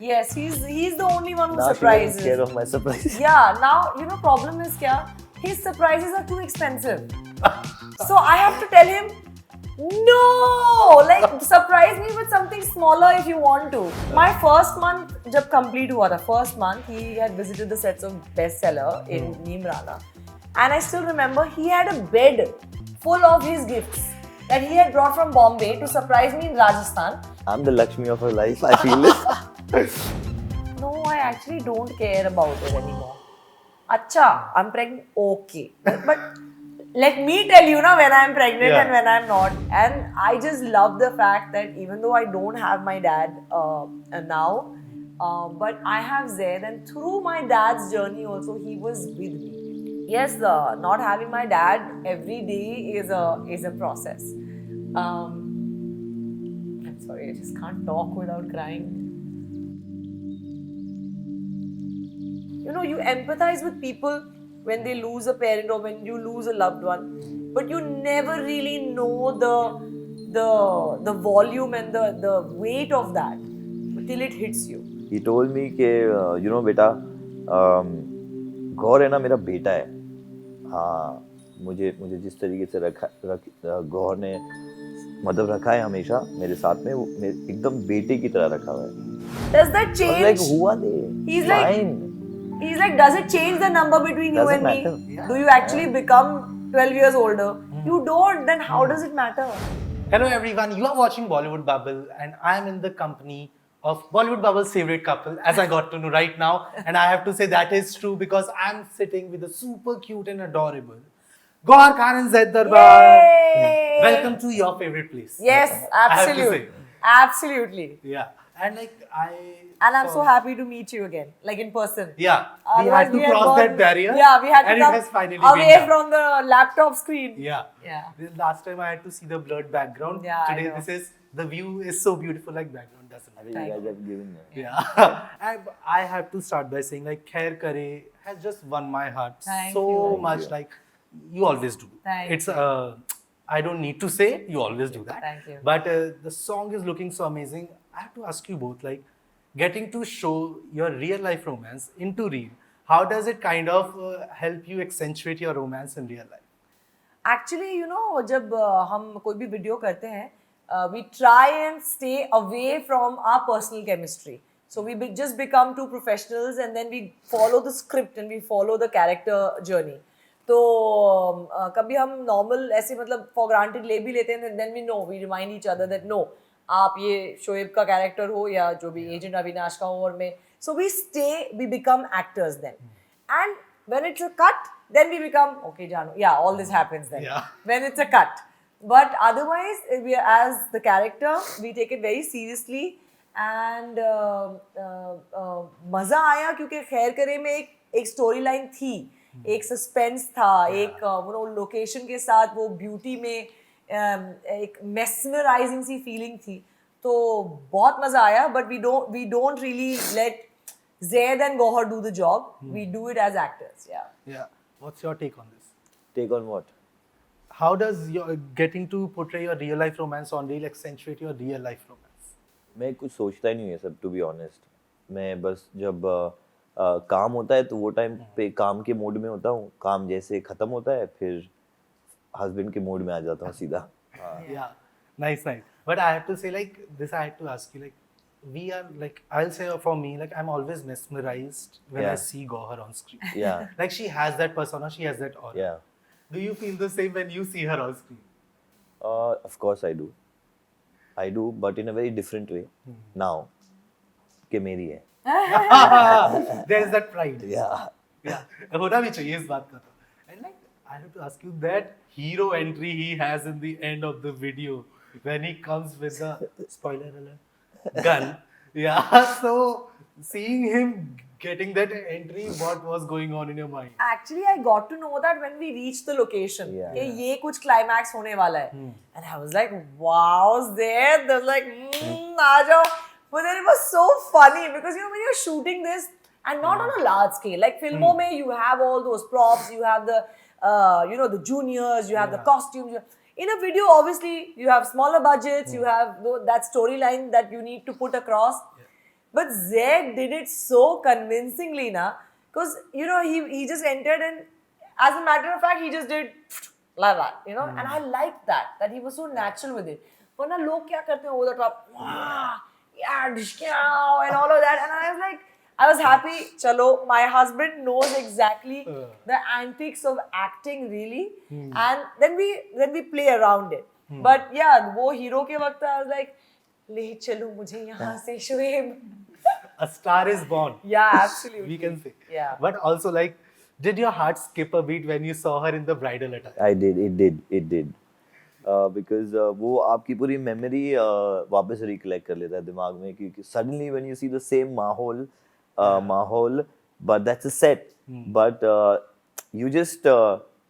Yes, he's the only one who Now surprises. she was scared of my surprise. Yeah, now you know problem is kya? His surprises are too expensive. So I have to tell him, no, like surprise me with something smaller if you want to. My first month, jab complete hua tha, first month he had visited the sets of Bestseller in Neemrana, and I still remember he had a bed full of his gifts that he had brought from Bombay to surprise me in Rajasthan. I'm the Lakshmi of her life. I feel it. No, I actually don't care about it anymore. Acha, I'm pregnant. Okay. But let me tell you now when I'm pregnant and when I'm not. And I just love the fact that even though I don't have my dad now, but I have Zaid, and through my dad's journey also, he was with me. Yes, not having my dad every day is a process. I'm sorry, I just can't talk without crying. You know, you empathize with people when they lose a parent or when you lose a loved one, but you never really know the volume and the weight of that till it hits you. He told me कि you know बेटा गौर है ना मेरा बेटा है. हाँ मुझे जिस तरीके से गौर ने मतलब रखा है हमेशा मेरे साथ में वो एकदम बेटे की तरह रखा हुआ है. Does that change? Like हुआ दे. He's fine. He's like, does it change the number between you and Doesn't matter. me? Do you actually become 12 years older? You don't, then how does it matter? Hello everyone, you are watching Bollywood Bubble and I am in the company of Bollywood Bubble's favorite couple, as I got to know right now. And I have to say that is true because I'm sitting with a super cute and adorable Gauahar Khan Zaid Darbar. Yay! Welcome to your favorite place. Yes, I have to absolutely. say. Absolutely. Yeah. And And I'm so happy to meet you again, like in person. Yeah. We Otherwise had to cross that barrier. Yeah, we had to and come it has finally away been done. from the laptop screen. Yeah. Yeah. The last time I had to see the blurred background. Yeah, I Today know. this is, the view is so beautiful like background doesn't I matter. think you guys have given me. Yeah. I have to start by saying like Khair Kare has just won my heart Thank so you. much. you. Like you always do. Thank it's I don't need to say, you always do that. Thank you. But the song is looking so amazing. I have to ask you both, like getting to show your real life romance into reel, how does it kind of help you accentuate your romance in real life? Actually, you know, जब हम कोई भी video करते हैं, we try and stay away from our personal chemistry. So we just become two professionals and then we follow the script and we follow the character journey. तो कभी हम normal ऐसे मतलब for granted ले भी लेते हैं, then we know, we remind each other that no, आप ये शोएब का कैरेक्टर हो या जो भी एजेंट अविनाश का हो और मैं, so we stay, we become actors then. And when it's a cut, then we become, okay Janu, yeah, all this happens then. Yeah. When it's a cut. But otherwise, we as the character, we take it very seriously and मज़ा आया क्योंकि खैर करे में एक story line थी, एक suspense था, एक वो लोकेशन के साथ वो ब्यूटी में एक mesmerizing सी फीलिंग थी, तो बहुत मज़ा आया. But we don't really let Zaid and Gauahar do the job. We do it as actors. Yeah. Yeah. What's your take on this? Take on what? How does your getting to portray your real life romance on reel accentuate your real life romance? मैं कुछ सोचता ही नहीं है सब, to be honest. मैं बस जब काम होता है तो वो टाइम पे काम के मोड में होता हूँ, काम जैसे खत्म होता है फिर हस्बैंड के मोड में आ जाता हूँ सीधा. Yeah, nice. But I have to say, like this, I have to ask you, like we are like, I'll say for me, like I'm always mesmerized when I see Gauahar on screen. Yeah. Like she has that persona, she has that aura. Yeah. Do you feel the same when you see her on screen? Of course I do. I do, but in a very different way. Now, कि मेरी है. There is that pride. Yeah. Yeah. होना भी चाहिए इस बात का तो. And like I have to ask you that hero entry he has in the end of the video when he comes with the spoiler alert gun. Yeah. So seeing him getting that entry, what was going on in your mind? Actually, I got to know that when we reached the location. Yeah. कि ये कुछ climax होने वाला है. And I was like, wow, there. They was like, आ जाओ. But then it was so funny because you know when you're shooting this and not on a large scale, like filmon mein you have all those props, you have the you know the juniors, you have the costumes. In a video, obviously you have smaller budgets, you have that storyline that you need to put across. But Zaid did it so convincingly, na, because you know he just entered and as a matter of fact he just did like that, you know, and I liked that he was so natural with it. वरना लोग क्या करते हैं over the top, yeah, and all of that, and I was like, I was happy. Chalo, my husband knows exactly the antics of acting really, and then we play around it. But yeah, वो hero के वक्त I was like, ले चलो मुझे यहाँ से Shoaib. A star is born. Yeah, absolutely. We can say. Yeah. But also, like, did your heart skip a beat when you saw her in the bridal attire? I did. It did. Because वो आपकी पूरी memory वापस recollect कर लेता है दिमाग में, क्योंकि suddenly when you see the same माहौल, but that's a set. But you just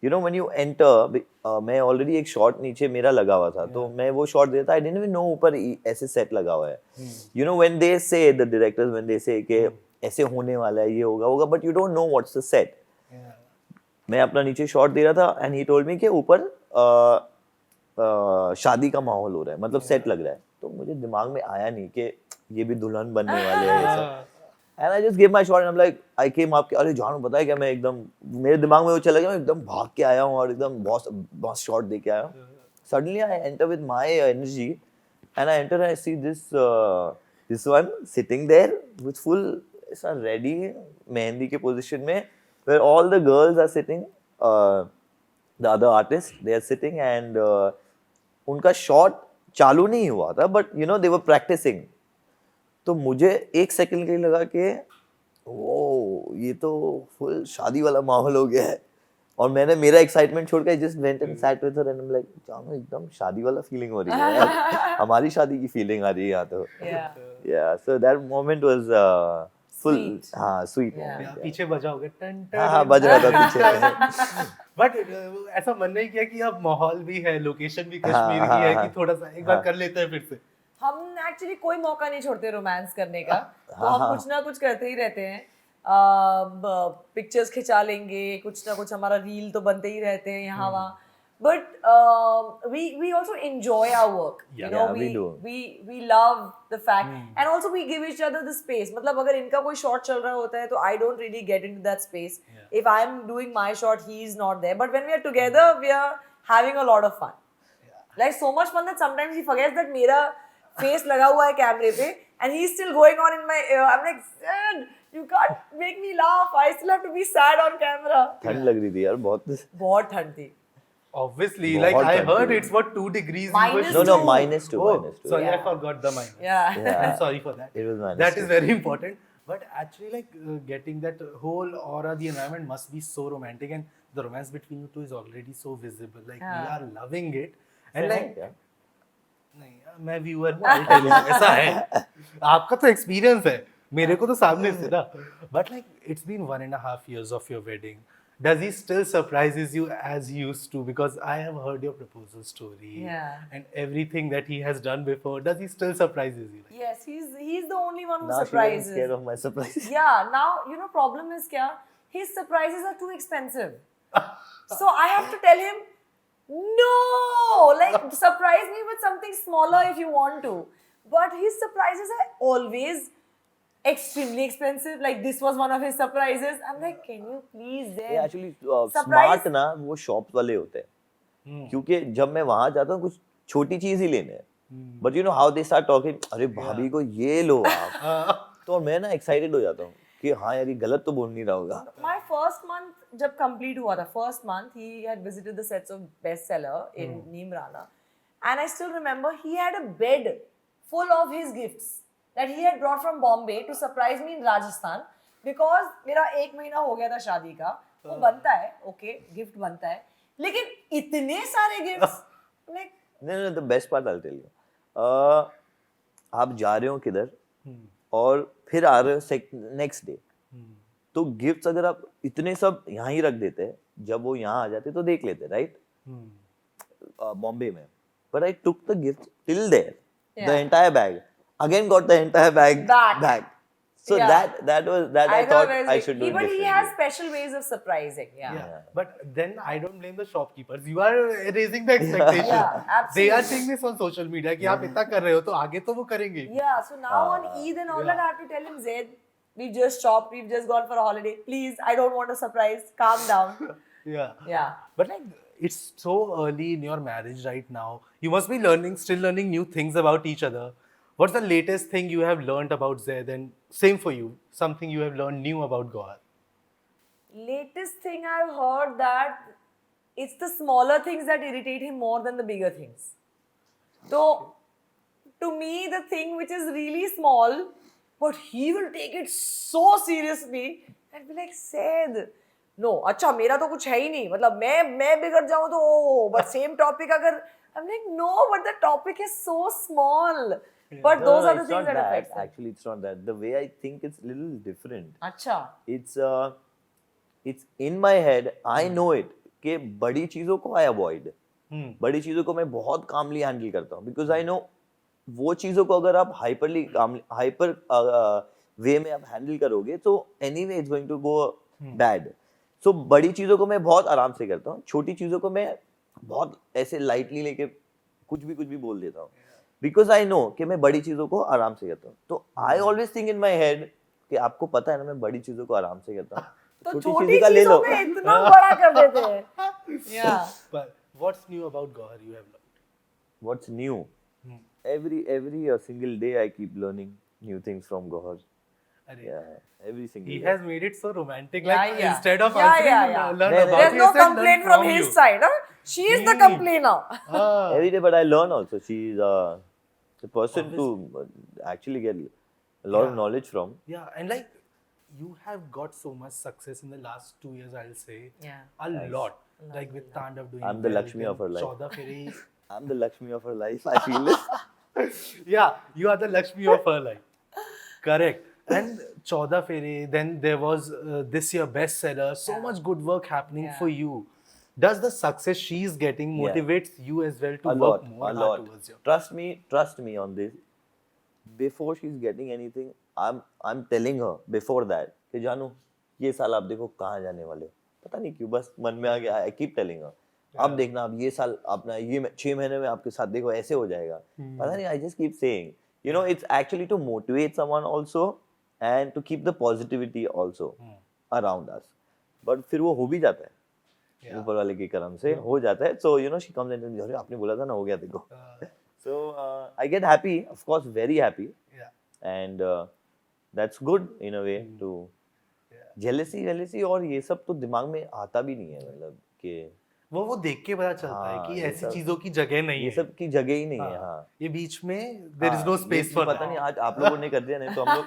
you know when you enter, मैं already एक shot नीचे मेरा लगा हुआ था, तो मैं वो shot देता, I didn't even know ऊपर ऐसे set लगा हुआ है. You know when they say, the directors when they say कि ऐसे होने वाला है, ये होगा, but you don't know what's the set. मैं अपना नीचे शॉट दे रहा था and he told me कि ऊपर शादी का माहौल हो रहा है, मतलब सेट लग रहा है, तो मुझे दिमाग में आया नहीं कि ये भी दुल्हन बनने वाले हैं ऐसा. And I just gave my shot and I'm like, I came up, अरे जानू पता है क्या, मैं एकदम मेरे दिमाग में वो चला गया, मैं एकदम भाग के आया हूँ और एकदम बॉस शॉट दे के आया हूँ. Suddenly I enter with my energy and I enter and I see this one sitting there with full ऐसा ready मेहंदी के position में, where all the girls are sitting, the other artists they are sitting and उनका shot चालू नहीं हुआ था, but you know they were practicing. तो मुझे एक सेकंड के लिए लगा कि ओ ये तो फुल शादी वाला माहौल हो गया है, और मैंने मेरा एक्साइटमेंट छोड़ के just went and sat with her and I am like, जानो एकदम शादी वाला फीलिंग हो रही है यार, हमारी शादी की फीलिंग आ रही है यहाँ तो. या so that moment was full sweet. पीछे बजाओगे टन टन. हाँ बज रहा था पीछे. बट ऐसा मन नहीं किया कि अब माहौल भी है, लोकेशन भी कश्मीर की है, कि थोड़ा सा एक बार कर लेते हैं फिर से. हम एक्चुअली कोई मौका नहीं छोड़ते रोमांस करने का, तो हम कुछ ना कुछ करते ही रहते हैं. पिक्चर्स खिंचा लेंगे, कुछ ना कुछ हमारा रील तो बनते ही रहते हैं यहाँ वहाँ. But we also enjoy our work. You know, we love the fact, and also we give each other the space. मतलब अगर इनका कोई shot चल रहा होता है तो I don't really get into that space. If I'm doing my shot, he is not there. But when we are together, we are having a lot of fun. Like so much fun that sometimes he forgets that मेरा face लगा हुआ है कैमरे पे, and he's still going on in my ear. I'm like, Zed, you can't make me laugh. I still have to be sad on camera. ठंड लग रही थी यार, बहुत ठंड थी. Obviously, like I heard it's what 2 degrees. No, -2. Oh, sorry, I forgot the minus. Yeah. I'm sorry for that. It was -2. That is very important. But actually, like getting that whole aura, the environment must be so romantic, and the romance between you two is already so visible. Like we are loving it, and like नहीं, मैं viewer हूँ, ऐसा है. आपका तो experience है, मेरे को तो सामने से ना. But like it's been 1.5 years of your wedding. Does he still surprises you as he used to? Because I have heard your proposal story and everything that he has done before. Does he still surprises you? Yes, he's the only one who now surprises. Now scared of my surprises. Yeah, now you know problem is kya? His surprises are too expensive. So I have to tell him, no, like surprise me with something smaller if you want to. But his surprises are always extremely expensive. Like this was one of his surprises. I'm like, can you please then? Yeah, actually smart ना वो shop वाले होते हैं, क्योंकि जब मैं वहाँ जाता हूँ कुछ छोटी चीज ही लेने हैं, but you know how they start talking, अरे भाभी को ये लो आप, तो मैं ना excited हो जाता हूँ कि हाँ यार ये गलत तो बोल नहीं रहा होगा. My first month जब complete हुआ था, first month he had visited the sets of bestseller in Neemrana, and I still remember he had a bed full of his gifts that he had brought from Bombay to surprise me in Rajasthan, because मेरा 1 महीना हो गया था शादी का, वो बनता है, okay, gift बनता है, लेकिन इतने सारे gifts, like no, the best part I'll tell you. आप जा रहे हो किधर और फिर आ रहे हो नेक्स्ट डे, तो गिफ्ट्स अगर आप इतने सब यहाँ ही रख देते हैं, जब वो यहाँ आ जाते तो देख लेते, राइट, बॉम्बे में. But I took the gift till there, the entire bag, again got the entire bag back. So Yeah. that was that I know thought where's I the- should do it But he differently. has special ways of surprising. Yeah. Yeah. But then I don't blame the shopkeepers. You are raising the expectation. Yeah, absolutely. They are saying this on social media कि आप इतना कर रहे हो तो आगे तो वो करेंगे. Yeah, so now on Eid and all that, I have to tell him, Zaid, we've just shopped, we've just gone for a holiday. Please, I don't want a surprise. Calm down. Yeah. Yeah. But like it's so early in your marriage right now. You must be still learning new things about each other. What's the latest thing you have learned about Zaid, and same for you, something you have learned new about Gauahar? Latest thing I've heard that it's the smaller things that irritate him more than the bigger things. So, to me, the thing which is really small, but he will take it so seriously and be like, Zaid, no, अच्छा मेरा तो कुछ है ही नहीं, मतलब मैं बिगड़ जाऊँ तो but same topic अगर I'm like, no, but the topic is so small. But those are the it's things not that affect him. Actually, it's not that. The way I think it's little different. अच्छा. It's in my head. I know it. कि बड़ी चीजों को I avoid. बड़ी चीजों को मैं बहुत calmly handle करता हूँ. Because I know वो चीजों को अगर आप hyper way में आप handle करोगे तो anyway it's going to go bad. So बड़ी चीजों को मैं बहुत आराम से करता हूँ. छोटी चीजों को मैं बहुत ऐसे lightly लेके कुछ भी बोल देता हूँ. Because I know कि मैं बड़ी चीजों को आराम से करता हूँ. तो I always think in my head कि आपको पता है ना मैं बड़ी चीजों को आराम से करता हूँ. तो छोटी चीजों में इतना बड़ा कर देते हैं. Yeah. But what's new about Gauahar you have learned? What's new? Every single day I keep learning new things from Gauahar. Yeah, every single He day. has made it so romantic. Yeah, Like yeah. instead of Yeah, answering, yeah. learn There's about There's you, no he said, complaint learn from his you. side, huh? She is the complainer. Ah. Every day, but I learn also. She's the person to actually get a lot of knowledge from. Yeah, and like you have got so much success in the last 2 years, I'll say. Yeah. A lot. Like with Tandav doing I'm the well, Lakshmi of her then life. Chauda Feri. I'm the Lakshmi of her life. I feel it. Yeah, you are the Lakshmi of her life. Correct. And Chauda Feri, then there was this year bestseller. So much good work happening for you. Does the success she's getting motivates you as well to work more hard towards you? Trust me on this. Before she's getting anything, I'm telling her before that कि जानू ये साल आप देखो कहाँ जाने वाले हो. पता नहीं क्यों बस मन में आ गया. I keep telling her. अब देखना अब ये साल अपना ये 6 महीने में आपके साथ देखो ऐसे हो जाएगा. पता नहीं. I just keep saying. You know, it's actually to motivate someone also and to keep the positivity also around us. But फिर वो हो भी जाता है. ऊपर वाले के करम से हो जाता है. So you know she comes and tells me, अरे आपने बोला था ना हो गया देखो. So I get happy, of course, very happy. Yeah. And that's good in a way to jealousy और ये सब तो दिमाग में आता भी नहीं है. मतलब कि वो देख के पता चलता है कि ऐसी चीजों की जगह नहीं है. ये सब की जगह ही नहीं है. हाँ. ये बीच में there is no space for पता नहीं आज आप लोगों ने कर दिया नहीं तो हम लोग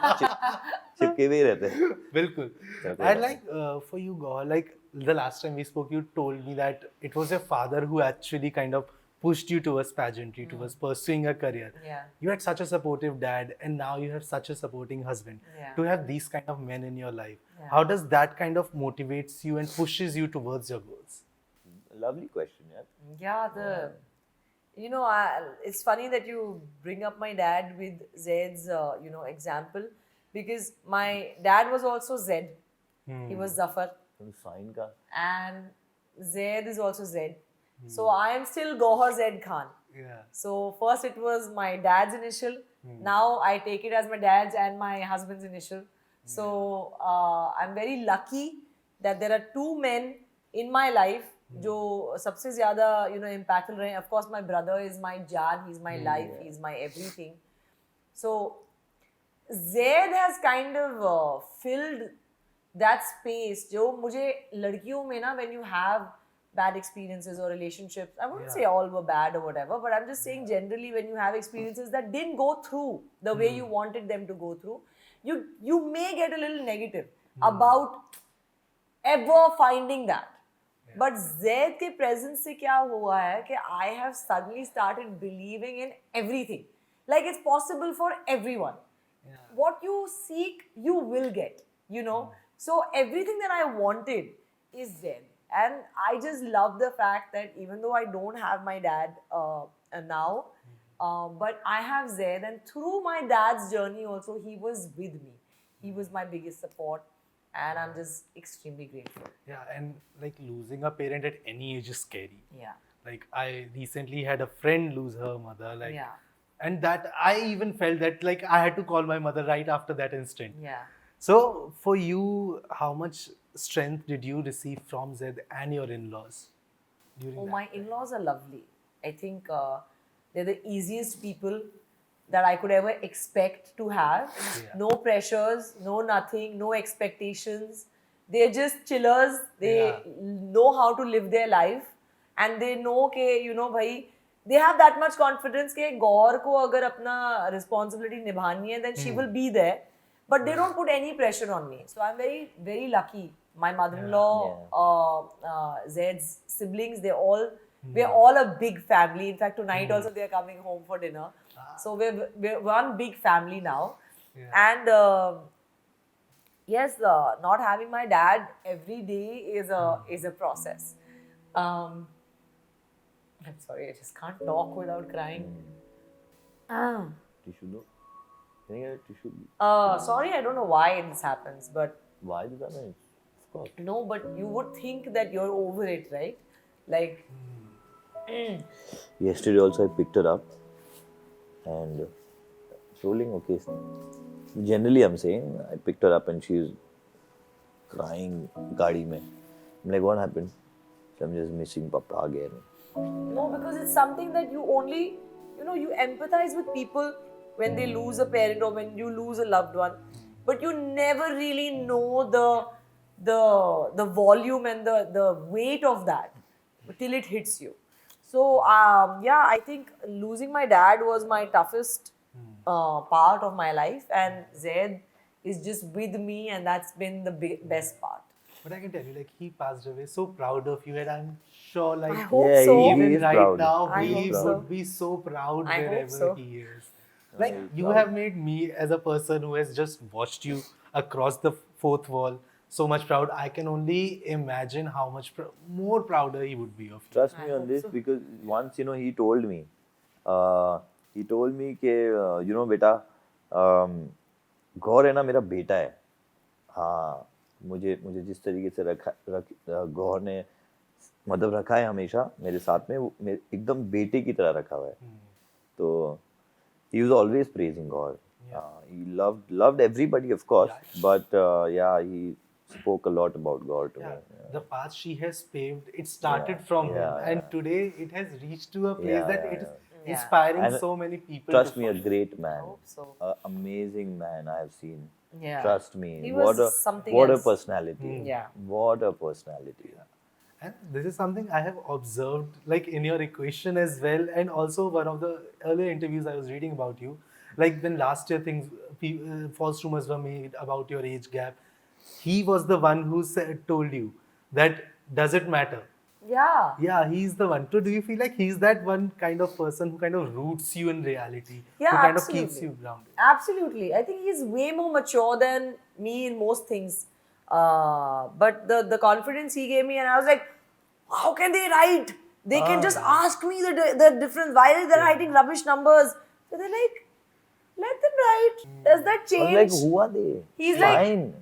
चिपके हुए ही रहते हैं. बिल्कुल. And like for you, Gauahar, like the last time we spoke, you told me that it was your father who actually kind of pushed you towards pageantry, towards pursuing a career. Yeah. You had such a supportive dad, and now you have such a supporting husband. Yeah. To have these kind of men in your life, how does that kind of motivates you and pushes you towards your goals? Lovely question, yeah. Yeah, you know, it's funny that you bring up my dad with Zaid's, example, because my dad was also Zaid. He was Zafar. Sign का. And Zaid is also Zaid. So I am still Gauahar Zaid Khan. Yeah. So first it was my dad's initial. Now I take it as my dad's and my husband's initial. So I'm very lucky that there are two men in my life जो सबसे ज़्यादा impactful रहे. Of course, my brother is my jaan. He's my life. He's my everything. So Zaid has kind of filled that space. जो मुझे लड़कियों में ना, when you have bad experiences or relationships, I wouldn't say all were bad or whatever, but I'm just saying generally when you have experiences that didn't go through the way you wanted them to go through, you may get a little negative about ever finding that. But Zaid के presence से क्या हुआ है कि I have suddenly started believing in everything. Like it's possible for everyone. What you seek, you will get, So everything that I wanted is Zaid. And I just love the fact that even though I don't have my dad now, but I have Zaid, and through my dad's journey also, he was with me. He was my biggest support, and I'm just extremely grateful. Yeah, and like losing a parent at any age is scary. Yeah. Like I recently had a friend lose her mother, like, Yeah. and that I even felt that like I had to call my mother right after that instant. Yeah. So for you, how much strength did you receive from Zed and your in-laws during Oh, that my time? in-laws are lovely. I think they're the easiest people that I could ever expect to have. Yeah. No pressures, no nothing, no expectations. They're just chillers. They Yeah. know how to live their life, and they know कि भाई, they have that much confidence कि गौर को अगर अपना responsibility निभानी है, then she will be there. But they don't put any pressure on me. So I'm very, very lucky. My mother-in-law, Zaid's siblings, we're all a big family. In fact, tonight also they're coming home for dinner. So we're one big family now. Yeah. And yes, not having my dad every day is a process. I'm sorry, I just can't talk without crying. Tissue though. Can I get a tissue? Sorry, I don't know why this happens, but Why does that matter? Of course. no, but you would think that you're over it, right? Like, Yesterday also I picked her up and it's rolling okay. Generally I'm saying I picked her up and she's crying gaadi mein. I'm like, what happened? So I'm just missing Papa again. no, because it's something that you only, you empathize with people when they lose a parent or when you lose a loved one, but you never really know the volume and the weight of that till it hits you. So yeah, I think losing my dad was my toughest part of my life, and Zaid is just with me, and that's been the best part. But I can tell you, like he passed away, so proud of you, and I'm sure, like I hope Yeah, so. he even is right proud. now, I he hope so. would be so proud I hope wherever so. he is. Like is you proud. have made me, as a person who has just watched you across the fourth wall, so much proud. I can only imagine how much more prouder he would be of you. Trust me I on hope this so. because once he told me कि बेटा गौर है ना मेरा बेटा है हाँ मुझे जिस तरीके से गौर ने मतलब रखा है हमेशा मेरे साथ में वो एकदम बेटे की तरह रखा हुआ है तो he was always praising God. He loved everybody, of course, but yeah, he spoke a lot about God to me. The path she has paved, it started from him, and today it has reached to a place that it is inspiring And so many people. Trust to me, a follow. great man, hope so. an amazing man I have seen. Yeah. Trust me, He what was something a else. personality. Yeah. What a personality. And this is something I have observed, like in your equation as well, and also one of the earlier interviews I was reading about you, like when last year false rumors were made about your age gap. He was the one who told you that does it matter? Yeah. Yeah, he's the one. So do you feel like he's that one kind of person who kind of roots you in reality, Yeah, who kind absolutely. of keeps you grounded? Absolutely. I think he's way more mature than me in most things. But the confidence he gave me, and I was like, how can they write? They can just ask me the difference. Why are they writing rubbish numbers? So they're like, let them write. Does that I change? was like, who are they? He's like- Fine.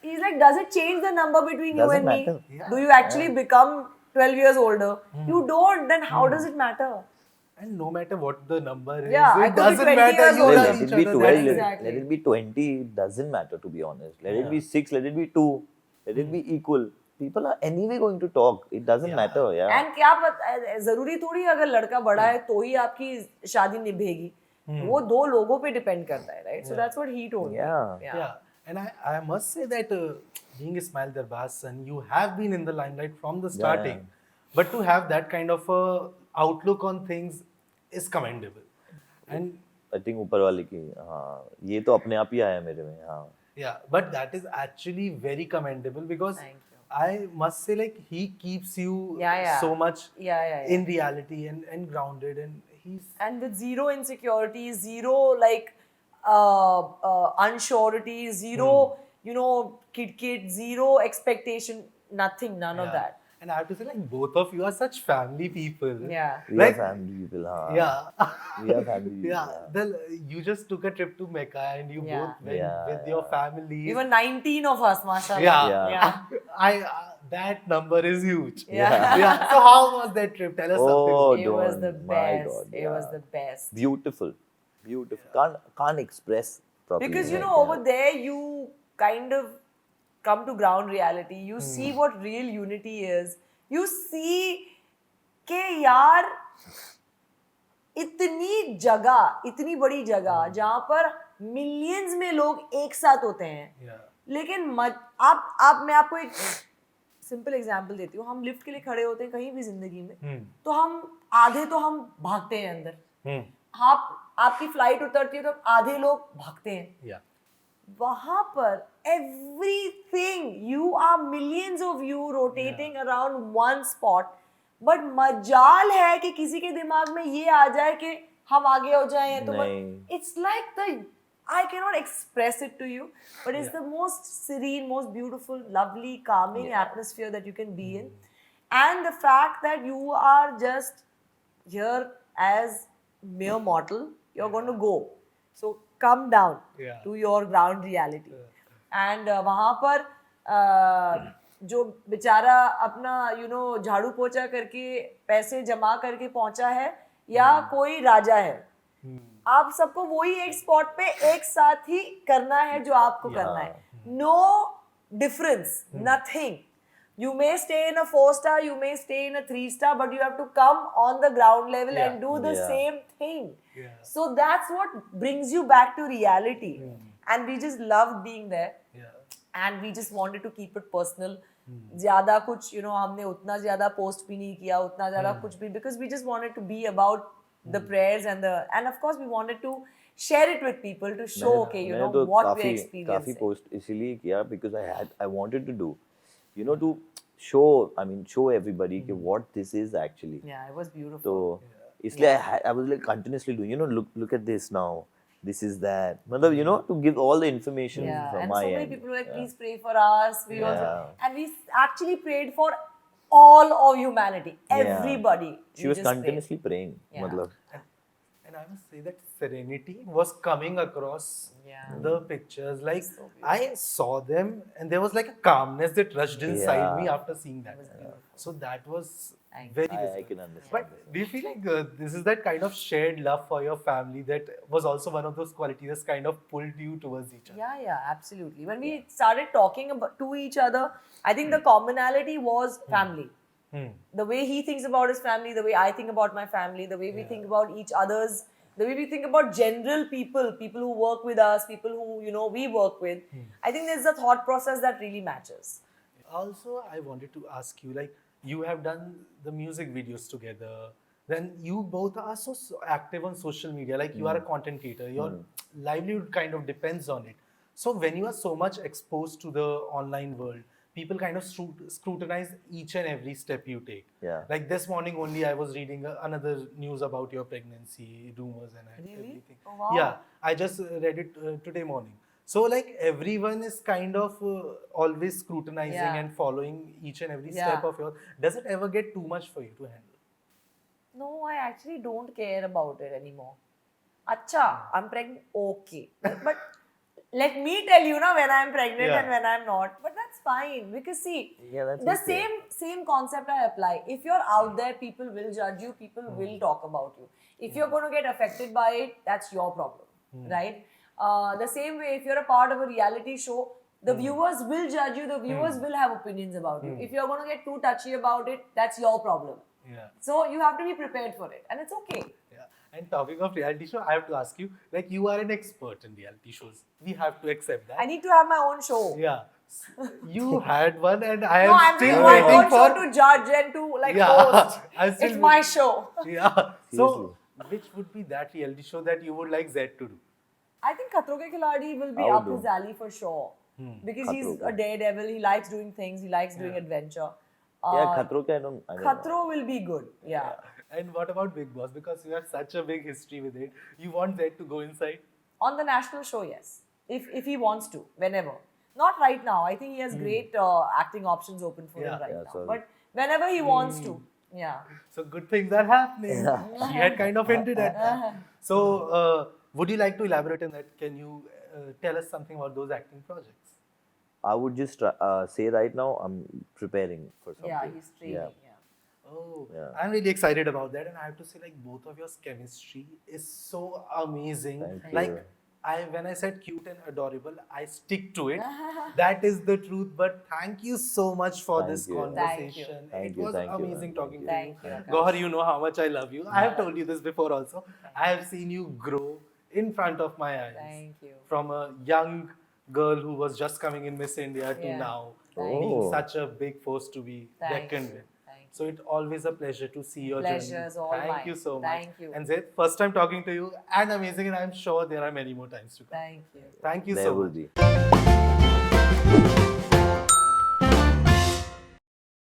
He's like, does it change the number between you Doesn't and me? matter. Yeah. Do you actually become 12 years older? You don't. Then how does it matter? And no matter what the number is, Yeah, I it could be doesn't 20 matter. years You older. love Let each it be other. 12, That's it. Exactly. let it be 20, it doesn't matter to be honest. Let it be 6, let it be 2, let it be equal. People are anyway going to talk. It doesn't matter, yeah. And क्या पता जरूरी थोड़ी अगर लड़का बड़ा है तो ही आपकी शादी निभेगी वो दो लोगों पे डिपेंड करता है right so that's what he told Yeah. me Yeah, and I must say that being Ismail Darbar's son, you have been in the limelight from the starting. But to have that kind of a outlook on things is commendable. And I think ऊपर वाले की हाँ ये तो अपने आप ही आया मेरे में हाँ. yeah, but that is actually very commendable because Thank you. I must say like he keeps you Yeah. so much Yeah. in reality and grounded, and he's And with zero insecurities, zero like unsurety, zero kid, zero expectation, nothing, none of that. And I have to say, like, both of you are such family people. Yeah. We Like- are family people, हाँ. Yeah. We are family people. Yeah. Then you just took a trip to Mecca and you Yeah. both went Yeah, with your yeah. families. We were 19 of us, mashallah. Yeah. Yeah. That number is huge. Yeah. Yeah. So how was that trip? Tell us Oh, something. It was the don't. My best. God, It was yeah. the best. Beautiful. Can't express properly. Because you like, know, over there you kind of come to ground reality. You see what real unity is. You see कि यार इतनी बड़ी जगह जहाँ पर millions में लोग एक साथ होते हैं. Yeah. लेकिन मैं आपको एक सिंपल एग्जांपल देती हूँ. हम लिफ्ट के लिए खड़े होते हैं कहीं भी जिंदगी में, तो हम भागते हैं अंदर. आपकी फ्लाइट उतरती है तो आधे लोग भागते हैं. Yeah. वहां पर everything, you are millions of you rotating around one spot, but मजाल है कि किसी के दिमाग में ये आ जाए कि हम आगे हो जाएं. तो it's like I cannot express it to you, but it's the most serene, most beautiful, lovely, calming atmosphere that you can be in. And the fact that you are just here as mere mortal, you're going to go. So come down to your ground reality. And वहाँ पर जो बेचारा अपना झाड़ू पोछा करके पैसे जमा करके पहुंचा है या कोई राजा है, आप सबको वही एक स्पॉट पे एक साथ ही करना है जो आपको करना है. No difference, nothing. You may stay in a 4-star, you may stay in a 3-star, but you have to come on the ground level and do the same thing. So that's what brings you back to reality. And we just loved being there. And we just wanted to keep it personal. ज़्यादा कुछ हमने उतना ज़्यादा post भी नहीं किया, उतना ज़्यादा कुछ भी, because we just wanted to be about the prayers and of course we wanted to share it with people to show what we experienced. काफी पोस्ट इसीलिए किया because I wanted to do, to show everybody कि what this is actually. Yeah, it was beautiful. So इसलिए I was like continuously doing, look at this now. This is that. मतलब, to give all the information from my end. And so many people were like, please pray for us. We also, and we actually prayed for all of humanity, everybody. She was continuously praying. Yeah. And I must say that serenity was coming across the pictures. Like, I saw them and there was like a calmness that rushed inside me after seeing that. So that was very I can understand. But do you feel like this is that kind of shared love for your family that was also one of those qualities that kind of pulled you towards each other? Yeah, absolutely. When we started talking to each other, I think the commonality was family. The way he thinks about his family, the way I think about my family, the way we think about each other's, the way we think about general people who work with us, people who we work with. I think there's a thought process that really matches. Also, I wanted to ask you, like, you have done the music videos together. Then you both are so active on social media. Like, you are a content creator. Your livelihood kind of depends on it. So when you are so much exposed to the online world, people kind of scrutinize each and every step you take. Yeah. Like this morning only, I was reading another news about your pregnancy, rumors and everything. Oh, wow. Yeah, I just read it today morning. So like everyone is kind of always scrutinizing and following each and every step of yours. Does it ever get too much for you to handle? No, I actually don't care about it anymore. Acha, I'm pregnant. Okay. But let me tell you when I'm pregnant and when I'm not. But that's fine because see, the same concept I apply. If you're out there, people will judge you. People will talk about you. If you're going to get affected by it, that's your problem, right? The same way, if you're a part of a reality show, the viewers will judge you. The viewers will have opinions about you. If you're going to get too touchy about it, that's your problem. Yeah. So you have to be prepared for it, and it's okay. Yeah. And talking of reality show, I have to ask you, like, you are an expert in reality shows. We have to accept that. I need to have my own show. Yeah. You had one, and I No, am I'm still doing my waiting own for. show to judge and to host. It's my show. Yeah. So, which would be that reality show that you would like Zaid to do? I think Khatron Ke Khiladi will be up his alley for sure. Because he's a daredevil. He likes doing things. He likes doing adventure. Khatron Ke I don't Khatro will be good. Yeah. And what about Big Boss? Because you have such a big history with it. You want Zaid to go inside? On the national show, yes. If he wants to, whenever. Not right now. I think he has great acting options open for him right now. But whenever he wants to. Yeah. So good things are happening. She had kind of hinted at that. So would you like to elaborate on that? Can you tell us something about those acting projects? I would just say right now I'm preparing for something. Yeah, he's training. Yeah. Yeah. Oh, Yeah. I'm really excited about that, and I have to say, like, both of your chemistry is so amazing. Thank Like, you. when I said cute and adorable, I stick to it. That is the truth. But thank you so much for Thank this you. conversation. Thank It you, was thank you, amazing man. talking to Thank you. you, Akash. Gauahar, you know how much I love you. I have told you this before also. I have seen you grow in front of my eyes. Thank you. From a young girl who was just coming in Miss India to Yeah. now Thank being you. such a big force to be Thank reckoned you. with. Thank you. So it's always a pleasure to see your Pleasure journey. is all Thank mine. you so much. Thank you. And Zaid, first time talking to you and amazing, and I'm sure there are many more times to come. Thank you. Thank you There so will much. be.